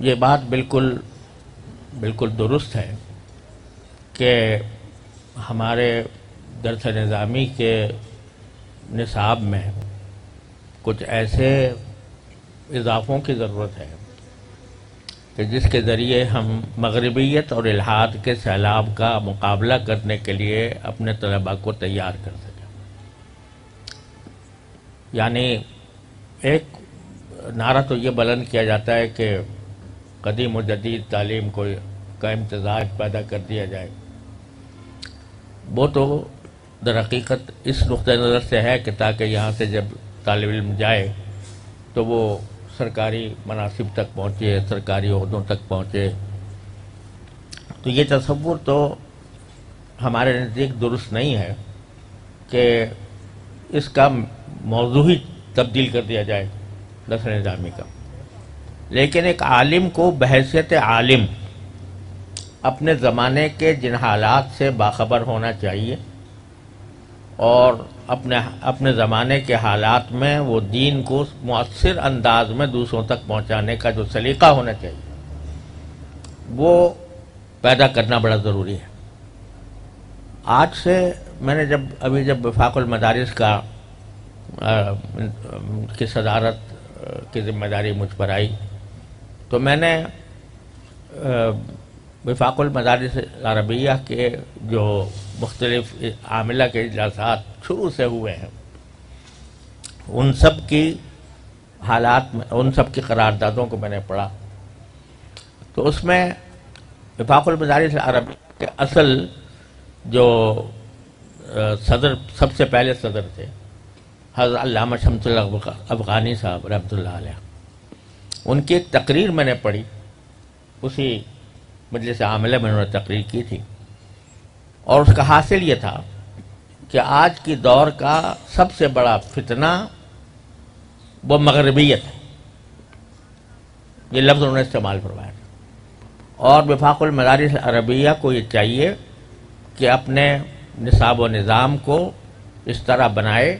یہ بات بالکل درست ہے کہ ہمارے درس نظامی کے نصاب میں کچھ ایسے اضافوں کی ضرورت ہے کہ جس کے ذریعے ہم مغربیت اور الحاد کے سیلاب کا مقابلہ کرنے کے لیے اپنے طلباء کو تیار کر سکیں۔ یعنی ایک نعرہ تو یہ بلند کیا جاتا ہے کہ قدیم و جدید تعلیم کا امتزاج پیدا کر دیا جائے، وہ تو در حقیقت اس نقطہ نظر سے ہے کہ تاکہ یہاں سے جب طالب علم جائے تو وہ سرکاری مناصب تک پہنچے، سرکاری عہدوں تک پہنچے۔ تو یہ تصور تو ہمارے نزدیک درست نہیں ہے کہ اس کا موضوع ہی تبدیل کر دیا جائے درس نظامی کا۔ لیکن ایک عالم کو بحیثیت عالم اپنے زمانے کے جن حالات سے باخبر ہونا چاہیے اور اپنے زمانے کے حالات میں وہ دین کو مؤثر انداز میں دوسروں تک پہنچانے کا جو سلیقہ ہونا چاہیے وہ پیدا کرنا بڑا ضروری ہے۔ آج سے میں نے جب وفاق المدارس کی صدارت کی ذمہ داری مجھ پر آئی تو میں نے وفاق المدارس عربیہ کے جو مختلف عاملہ کے اجلاسات شروع سے ہوئے ہیں ان سب کی حالات میں، ان سب کی قراردادوں کو میں نے پڑھا تو اس میں وفاق المدارس عربیہ کے اصل جو صدر، سب سے پہلے صدر تھے حضرت علامہ شمس الافغانی صاحب رحمۃ اللہ علیہ، ان کی ایک تقریر میں نے پڑھی، اسی مجلس عاملہ میں انہوں نے تقریر کی تھی، اور اس کا حاصل یہ تھا کہ آج کی دور کا سب سے بڑا فتنہ وہ مغربیت ہے، یہ لفظ انہوں نے استعمال فرمایا تھا۔ اور وفاق المدارس عربیہ کو یہ چاہیے کہ اپنے نصاب و نظام کو اس طرح بنائے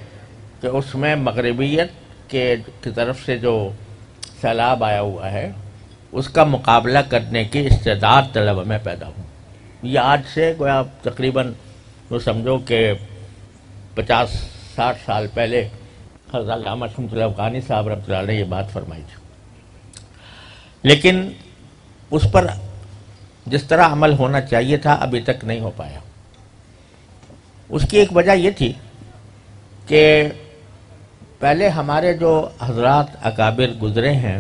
کہ اس میں مغربیت کی طرف سے جو سیلاب آیا ہوا ہے اس کا مقابلہ کرنے کی استعداد طلبہ میں پیدا ہو۔ یہ آج سے گویا تقریباً وہ سمجھو کہ 50-60 سال پہلے حضرت علامہ شمس الافغانی صاحب رحمۃ اللہ علیہ نے یہ بات فرمائی تھی، لیکن اس پر جس طرح عمل ہونا چاہیے تھا ابھی تک نہیں ہو پایا۔ اس کی ایک وجہ یہ تھی کہ پہلے ہمارے جو حضرات اکابر گزرے ہیں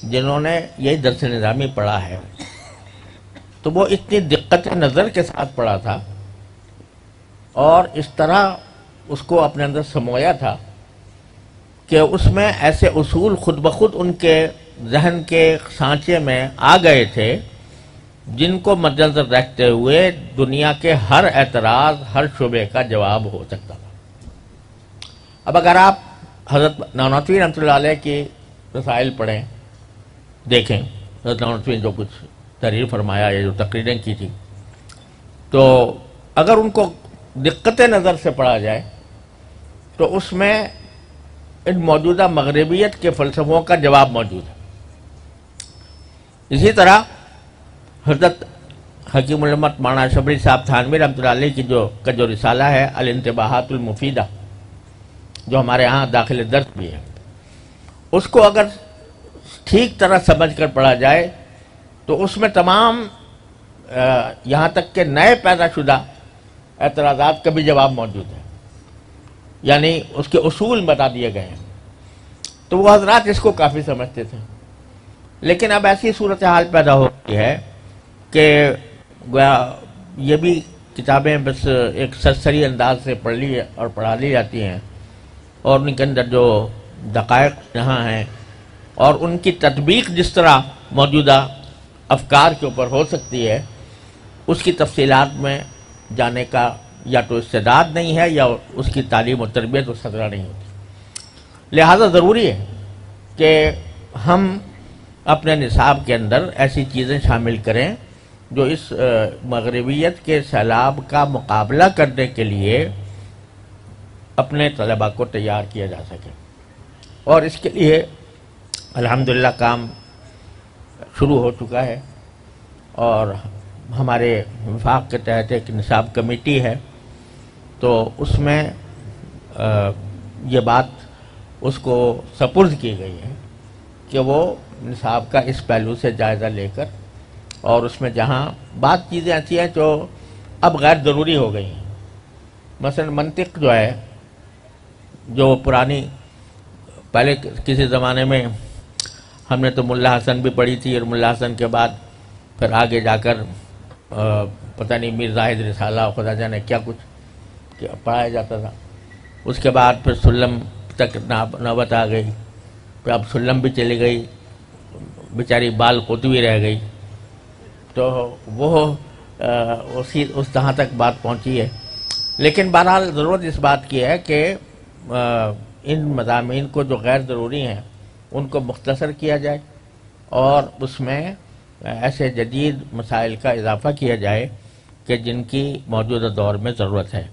جنہوں نے یہی درس نظامی پڑھا ہے تو وہ اتنی دقت نظر کے ساتھ پڑھا تھا اور اس طرح اس کو اپنے اندر سمویا تھا کہ اس میں ایسے اصول خود بخود ان کے ذہن کے سانچے میں آ گئے تھے جن کو مد نظر رکھتے ہوئے دنیا کے ہر اعتراض، ہر شبے کا جواب ہو سکتا تھا۔ اب اگر آپ حضرت نانوتوی رحمۃ اللہ علیہ کی رسائل پڑھیں، دیکھیں حضرت نانوتوی جو کچھ تحریر فرمایا یا جو تقریریں کی تھی، تو اگر ان کو دقت نظر سے پڑھا جائے تو اس میں ان موجودہ مغربیت کے فلسفوں کا جواب موجود ہے۔ اسی طرح حضرت حکیم الامت مولانا شبری صاحب تھانوی رحمۃ اللہ علیہ کی جو رسالہ ہے الانتباہات المفیدہ، جو ہمارے ہاں داخل درس بھی ہے، اس کو اگر ٹھیک طرح سمجھ کر پڑھا جائے تو اس میں تمام یہاں تک کہ نئے پیدا شدہ اعتراضات کا بھی جواب موجود ہے، یعنی اس کے اصول بتا دیے گئے ہیں۔ تو وہ حضرات اس کو کافی سمجھتے تھے، لیکن اب ایسی صورتحال پیدا ہو گئی ہے کہ گویا یہ بھی کتابیں بس ایک سرسری انداز سے پڑھ لی اور پڑھا لی جاتی ہیں اور ان کے اندر جو دقائق یہاں ہیں اور ان کی تطبیق جس طرح موجودہ افکار کے اوپر ہو سکتی ہے اس کی تفصیلات میں جانے کا یا تو استعداد نہیں ہے یا اس کی تعلیم و تربیت اس قدر نہیں ہوتی۔ لہذا ضروری ہے کہ ہم اپنے نصاب کے اندر ایسی چیزیں شامل کریں جو اس مغربیت کے سیلاب کا مقابلہ کرنے کے لیے اپنے طلباء کو تیار کیا جا سکے، اور اس کے لیے الحمدللہ کام شروع ہو چکا ہے، اور ہمارے وفاق کے تحت ایک نصاب کمیٹی ہے، تو اس میں یہ بات اس کو سپرد کی گئی ہے کہ وہ نصاب کا اس پہلو سے جائزہ لے کر، اور اس میں جہاں بعض چیزیں ایسی ہیں جو اب غیر ضروری ہو گئی ہیں، مثلا منطق جو ہے، جو پرانی پہلے کسی زمانے میں ہم نے تو ملا حسن بھی پڑھی تھی، اور ملا حسن کے بعد پھر آگے جا کر پتہ نہیں میر زاہد رسالہ خدا جانے کیا کچھ پڑھایا جاتا تھا. اس کے بعد پھر سلم تک نوبت آ گئی، پھر اب سلم بھی چلی گئی، بیچاری بال قطبی رہ گئی، تو وہ اس طرح تک بات پہنچی ہے. لیکن بہرحال ضرورت اس بات کی ہے کہ ان مضامین کو جو غیر ضروری ہیں ان کو مختصر کیا جائے، اور اس میں ایسے جدید مسائل کا اضافہ کیا جائے کہ جن کی موجودہ دور میں ضرورت ہے.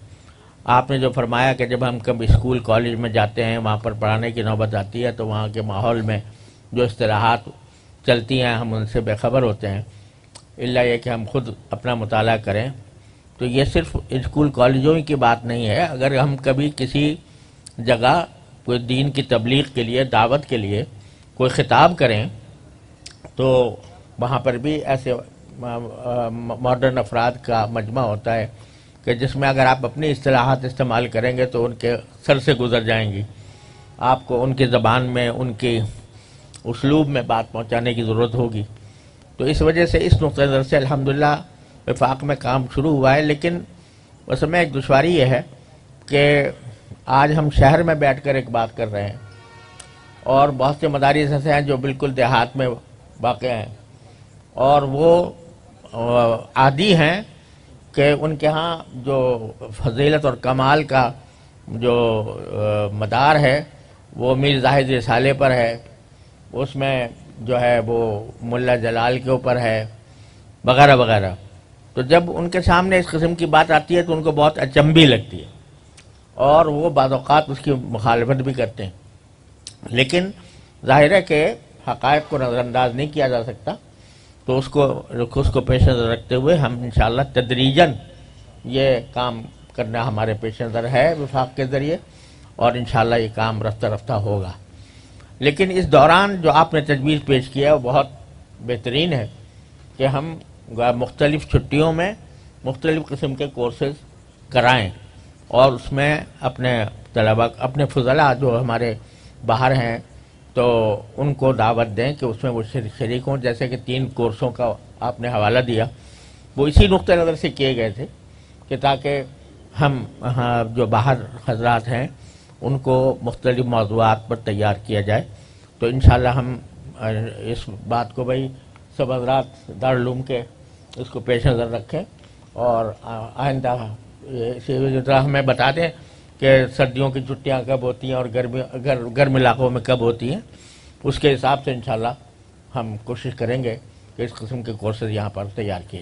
آپ نے جو فرمایا کہ جب ہم کبھی اسکول کالج میں جاتے ہیں، وہاں پر پڑھانے کی نوبت آتی ہے، تو وہاں کے ماحول میں جو اصطلاحات چلتی ہیں ہم ان سے بے خبر ہوتے ہیں، الا یہ کہ ہم خود اپنا مطالعہ کریں. تو یہ صرف اسکول کالجوں کی بات نہیں ہے، اگر ہم کبھی کسی جگہ کوئی دین کی تبلیغ کے لیے، دعوت کے لیے کوئی خطاب کریں، تو وہاں پر بھی ایسے ماڈرن افراد کا مجمع ہوتا ہے کہ جس میں اگر آپ اپنی اصطلاحات استعمال کریں گے تو ان کے سر سے گزر جائیں گی. آپ کو ان کی زبان میں، ان کی اسلوب میں بات پہنچانے کی ضرورت ہوگی. تو اس وجہ سے اس نقطۂ نظر سے الحمدللہ وفاق میں کام شروع ہوا ہے. لیکن اس میں ایک دشواری یہ ہے کہ آج ہم شہر میں بیٹھ کر ایک بات کر رہے ہیں، اور بہت سے مدارس ایسے ہیں جو بالکل دیہات میں واقع ہیں، اور وہ عادی ہیں کہ ان کے ہاں جو فضیلت اور کمال کا جو مدار ہے وہ میر زاہد رسالے پر ہے، اس میں جو ہے وہ ملا جلال کے اوپر ہے، وغیرہ وغیرہ. تو جب ان کے سامنے اس قسم کی بات آتی ہے تو ان کو بہت اچنبھی لگتی ہے، اور وہ بعض اوقات اس کی مخالفت بھی کرتے ہیں. لیکن ظاہر ہے کہ حقائق کو نظر انداز نہیں کیا جا سکتا، تو اس کو پیش نظر رکھتے ہوئے ہم انشاءاللہ تدریجاً یہ کام کرنا ہمارے پیش نظر ہے وفاق کے ذریعے، اور انشاءاللہ یہ کام رفتہ رفتہ ہوگا. لیکن اس دوران جو آپ نے تجویز پیش کیا ہے وہ بہت بہترین ہے کہ ہم مختلف چھٹیوں میں مختلف قسم کے کورسز کرائیں، اور اس میں اپنے طلباء، اپنے فضلاء جو ہمارے باہر ہیں، تو ان کو دعوت دیں کہ اس میں وہ شریک ہوں. جیسے کہ 3 کورسوں کا آپ نے حوالہ دیا، وہ اسی نقطۂ نظر سے کیے گئے تھے کہ تاکہ ہم جو باہر حضرات ہیں ان کو مختلف موضوعات پر تیار کیا جائے. تو انشاءاللہ ہم اس بات کو بھائی سب حضرات دارالعلوم کے اس کو پیش نظر رکھیں، اور آئندہ اسی طرح ہمیں بتا دیں کہ سردیوں کی چھٹیاں کب ہوتی ہیں اور گرم علاقوں میں کب ہوتی ہیں. اس کے حساب سے انشاءاللہ ہم کوشش کریں گے کہ اس قسم کے کورسز یہاں پر تیار کیے جائیں.